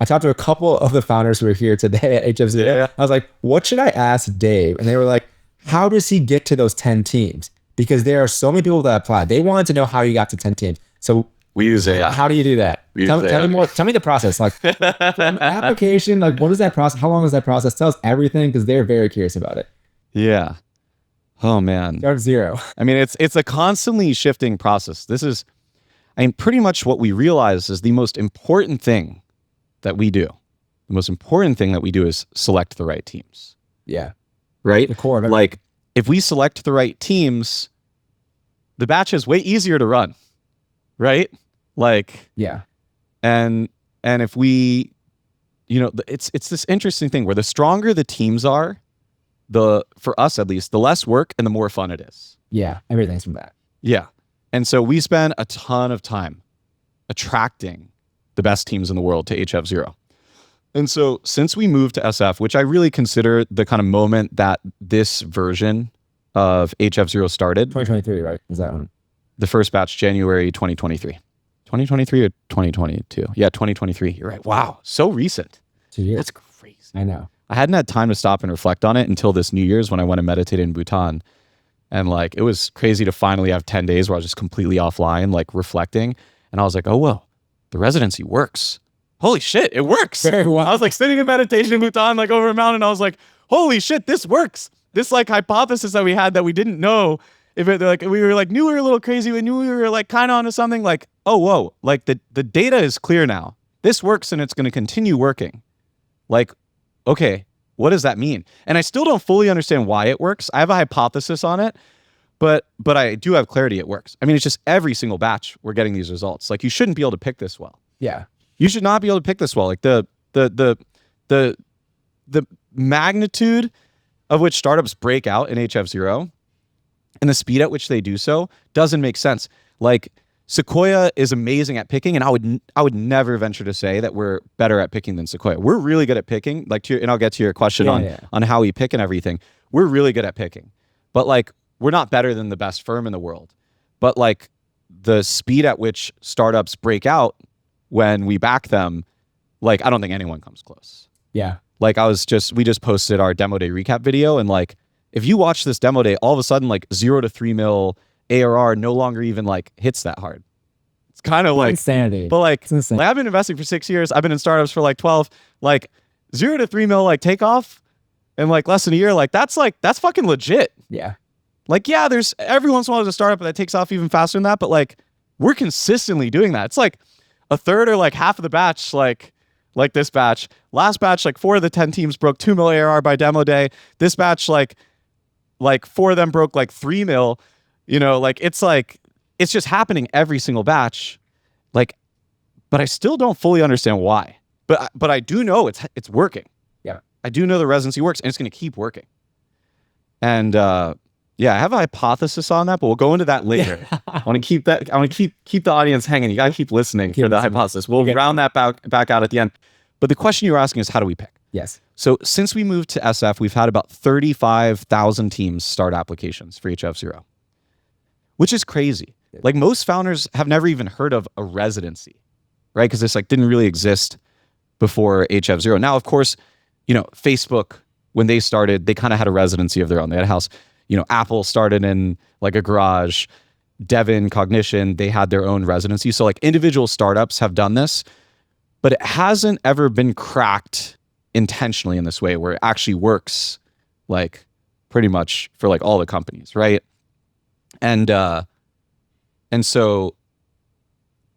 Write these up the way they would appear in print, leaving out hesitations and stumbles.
I talked to a couple of the founders who are here today at HF0. Yeah. I was like, what should I ask Dave? And they were like, how does he get to those 10 teams? Because there are so many people that apply. They wanted to know how you got to 10 teams. So we use AI. How do you do that? Tell me more. Tell me the process. Like application, like what is that process? How long is that process? Tell us everything because they're very curious about it. Yeah. Oh man. Start zero. I mean, it's a constantly shifting process. This is, I mean, pretty much what we realize is the most important thing that we do. The most important thing that we do is select the right teams. Yeah. Right? The core of it. Like if we select the right teams, the batch is way easier to run. Right? Like, yeah. And if we, you know, it's this interesting thing where the stronger the teams are, for us at least, the less work and the more fun it is. Yeah. Everything's from that. Yeah. And so we spend a ton of time attracting the best teams in the world to HF0. And so since we moved to SF, which I really consider the kind of moment that this version of HF0 started. 2023, right? Is that one? The first batch, January 2023. 2023 or 2022? Yeah, 2023. You're right. Wow. So recent. 2 years. That's crazy. I know. I hadn't had time to stop and reflect on it until this New Year's when I went and meditated in Bhutan. And like, it was crazy to finally have 10 days where I was just completely offline, like reflecting. And I was like, oh, well, the residency works. Holy shit, it works. Very well. I was like sitting in meditation in Bhutan, like over a mountain. I was like, holy shit, this works. This like hypothesis that we had that we didn't know if it, like, we were like, knew we were a little crazy. We knew we were like kind of onto something like, oh, whoa, like the data is clear now. This works and it's going to continue working. Like, okay, what does that mean? And I still don't fully understand why it works. I have a hypothesis on it, but I do have clarity it works. I mean, it's just every single batch we're getting these results. Like you shouldn't be able to pick this well. Yeah. You should not be able to pick this well. Like the magnitude of which startups break out in HF0 and the speed at which they do so doesn't make sense. Like Sequoia is amazing at picking, and I would never venture to say that we're better at picking than Sequoia. We're really good at picking. Like, and I'll get to your question on how we pick and everything. We're really good at picking, but like we're not better than the best firm in the world. But like the speed at which startups break out when we back them, like I don't think anyone comes close. Yeah. Like we just posted our demo day recap video, and like if you watch this demo day, all of a sudden like 0 to 3 mil ARR no longer even like hits that hard. It's kind of like insanity. But like I've been investing for 6 years. I've been in startups for like 12. Like 0 to 3 mil like takeoff in like less than a year. Like that's fucking legit. Yeah. Like yeah, there's every once in a while there's a startup that takes off even faster than that, but like we're consistently doing that. It's like a third or like half of the batch, like this batch. Last batch, like 4 of the 10 teams broke 2 mil ARR by demo day. This batch, like 4 of them broke like 3 mil. You know, like it's just happening every single batch. Like, but I still don't fully understand why. But I do know it's working. Yeah. I do know the residency works, and it's going to keep working. And yeah, I have a hypothesis on that, but we'll go into that later. I want to keep that. I want to keep the audience hanging. You got to keep listening for the hypothesis. We'll round that back out at the end. But the question you were asking is, how do we pick? Yes. So since we moved to SF, we've had about 35,000 teams start applications for HF0, which is crazy. Like most founders have never even heard of a residency, right? Because this like didn't really exist before HF0. Now, of course, you know, Facebook, when they started, they kind of had a residency of their own. They had a house. You know, Apple started in like a garage. Devin, Cognition, they had their own residency. So like individual startups have done this, but it hasn't ever been cracked intentionally in this way where it actually works like pretty much for like all the companies, right? And so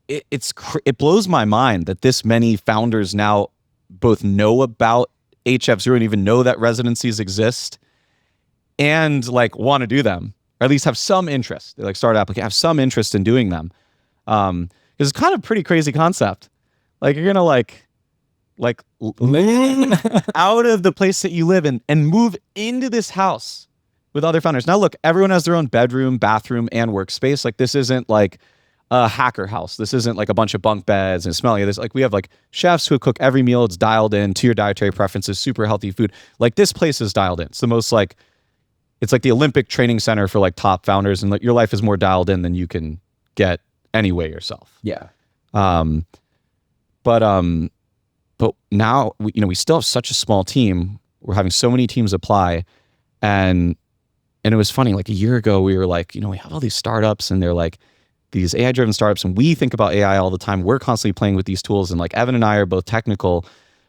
it blows my mind that this many founders now both know about HF0 and even know that residencies exist and like want to do them, or at least have some interest. They like start application, have some interest in doing them. Because it's kind of a pretty crazy concept. Like you're gonna like live out of the place that you live in and move into this house with other founders. Now look, everyone has their own bedroom, bathroom, and workspace. Like this isn't like a hacker house. This isn't like a bunch of bunk beds and smelling. This like we have like chefs who cook every meal. It's dialed in to your dietary preferences, super healthy food. Like this place is dialed in. It's the most like, it's like the Olympic training center for like top founders, and like your life is more dialed in than you can get anyway yourself. Yeah. But But now, we still have such a small team. We're having so many teams apply. And it was funny, like a year ago, we were like, we have all these startups and they're like these AI-driven startups. And we think about AI all the time. We're constantly playing with these tools. And like Evan and I are both technical,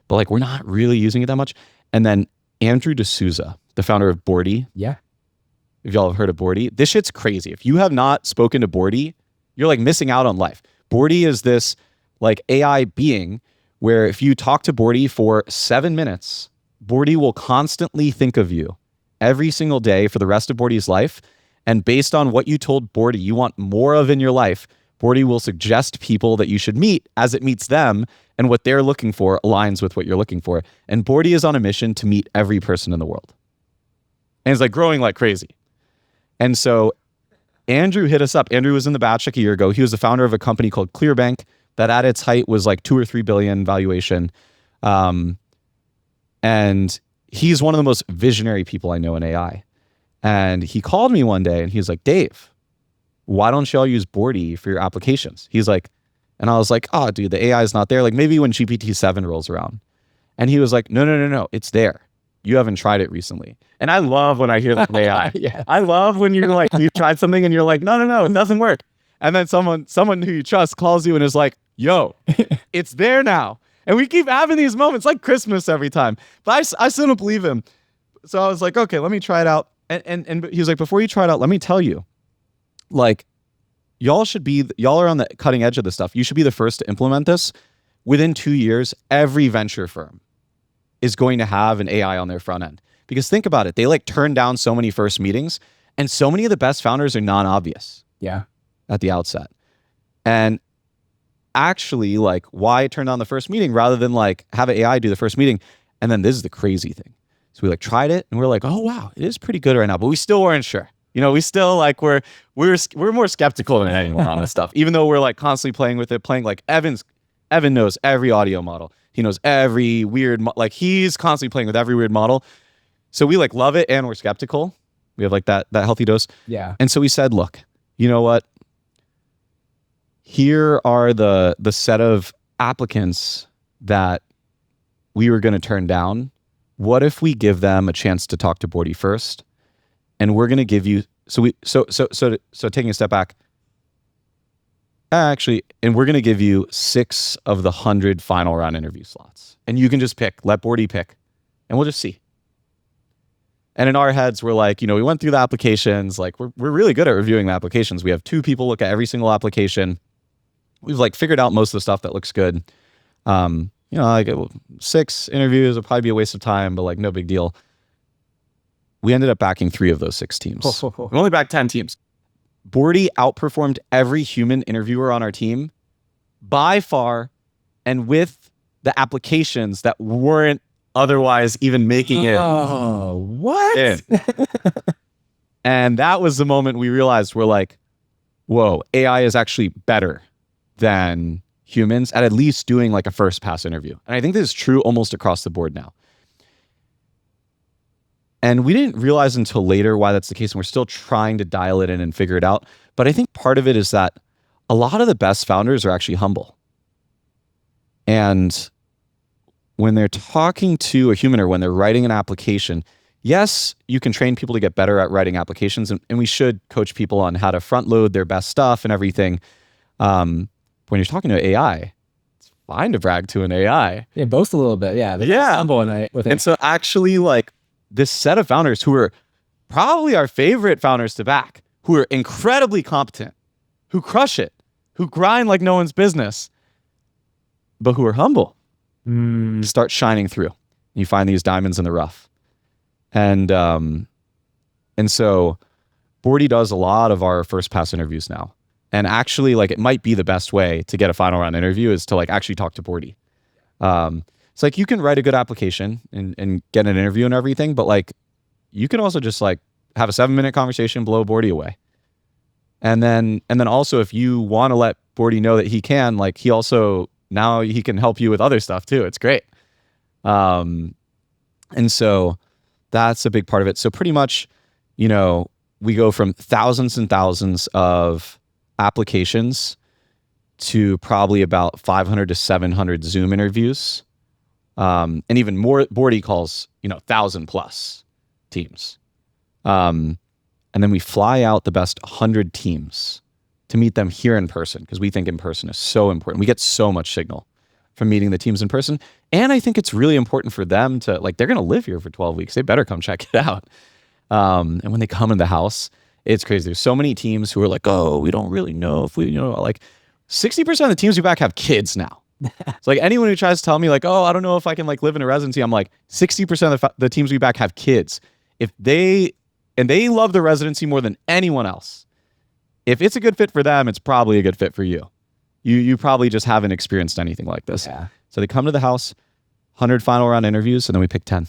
but like we're not really using it that much. And then Andrew D'Souza, the founder of Bordy. Yeah. If y'all have heard of Bordy, this shit's crazy. If you have not spoken to Bordy, you're like missing out on life. Bordy is this like AI being where if you talk to Bordy for 7 minutes, Bordy will constantly think of you every single day for the rest of Bordy's life. And based on what you told Bordy you want more of in your life, Bordy will suggest people that you should meet as it meets them, and what they're looking for aligns with what you're looking for. And Bordy is on a mission to meet every person in the world. And it's like growing like crazy. And so Andrew hit us up. Andrew was in the batch like a year ago. He was the founder of a company called ClearBank that at its height was like 2 or 3 billion valuation. And he's one of the most visionary people I know in AI. And he called me one day and he was like, Dave, why don't y'all use Bordy for your applications? He's like, and I was like, oh, dude, the AI is not there. Like maybe when GPT-7 rolls around. And he was like, no, it's there. You haven't tried it recently. And I love when I hear that from AI. Yeah. I love when you're like, you tried something and you're like, no, it doesn't work. And then someone who you trust calls you and is like, yo, it's there now. And we keep having these moments like Christmas every time. But I still don't believe him. So I was like, okay, let me try it out. And he was like, before you try it out, let me tell you, like, y'all are on the cutting edge of this stuff. You should be the first to implement this. Within 2 years, every venture firm is going to have an AI on their front end. Because think about it, they like turn down so many first meetings, and so many of the best founders are non-obvious. Yeah. At the outset. And actually, like, why turn down the first meeting rather than like have an AI do the first meeting? And then this is the crazy thing. So we like tried it and we're like, oh wow, it is pretty good right now, but we still weren't sure. We still like we're more skeptical than anyone on this stuff, even though we're like constantly playing with it, playing like Evan knows every audio model. He knows every weird, like he's constantly playing with every weird model. So we like love it and we're skeptical. We have like that healthy dose. Yeah. And so we said, look, you know what? Here are the set of applicants that we were going to turn down. What if we give them a chance to talk to Bordy first? And we're going to give you, so taking a step back, and we're going to give you 6 of the 100 final round interview slots. And you can just pick, let Bordy pick, and we'll just see. And in our heads, we're like, we went through the applications, like we're really good at reviewing the applications. We have 2 people look at every single application. We've like figured out most of the stuff that looks good. Like 6 interviews would probably be a waste of time, but like no big deal. We ended up backing 3 of those 6 teams. We only backed 10 teams. Bordy outperformed every human interviewer on our team by far, and with the applications that weren't otherwise even making it. Oh, what? In. And that was the moment we realized we're like, whoa, AI is actually better than humans at least doing like a first pass interview. And I think this is true almost across the board now. And we didn't realize until later why that's the case. And we're still trying to dial it in and figure it out. But I think part of it is that a lot of the best founders are actually humble. And when they're talking to a human or when they're writing an application, yes, you can train people to get better at writing applications. And we should coach people on how to front load their best stuff and everything. When you're talking to AI, it's fine to brag to an AI. Yeah, boast a little bit. Yeah. Humble with it. And so actually like this set of founders who are probably our favorite founders to back, who are incredibly competent, who crush it, who grind like no one's business, but who are humble, start shining through. You find these diamonds in the rough. And so Bordy does a lot of our first pass interviews now. And actually, like, it might be the best way to get a final round interview is to like actually talk to Bordy. It's like you can write a good application and get an interview and everything, but like you can also just like have a 7-minute conversation, blow Bordy away. And then also if you want to let Bordy know that he can, like now he can help you with other stuff too. It's great. And so that's a big part of it. So pretty much, we go from thousands and thousands of applications to probably about 500 to 700 Zoom interviews and even more board calls, 1,000 plus teams. And then we fly out the best 100 teams to meet them here in person, because we think in person is so important. We get so much signal from meeting the teams in person. And I think it's really important for them to, they're going to live here for 12 weeks. They better come check it out. And when they come in the house, it's crazy. There's so many teams who are like, oh, we don't really know if we, 60% of the teams we back have kids now. It's like anyone who tries to tell me oh, I don't know if I can live in a residency. I'm like, 60% of the teams we back have kids. They love the residency more than anyone else. If it's a good fit for them, it's probably a good fit for you. You probably just haven't experienced anything like this. Yeah. So they come to the house, 100 final round interviews, and then we pick 10.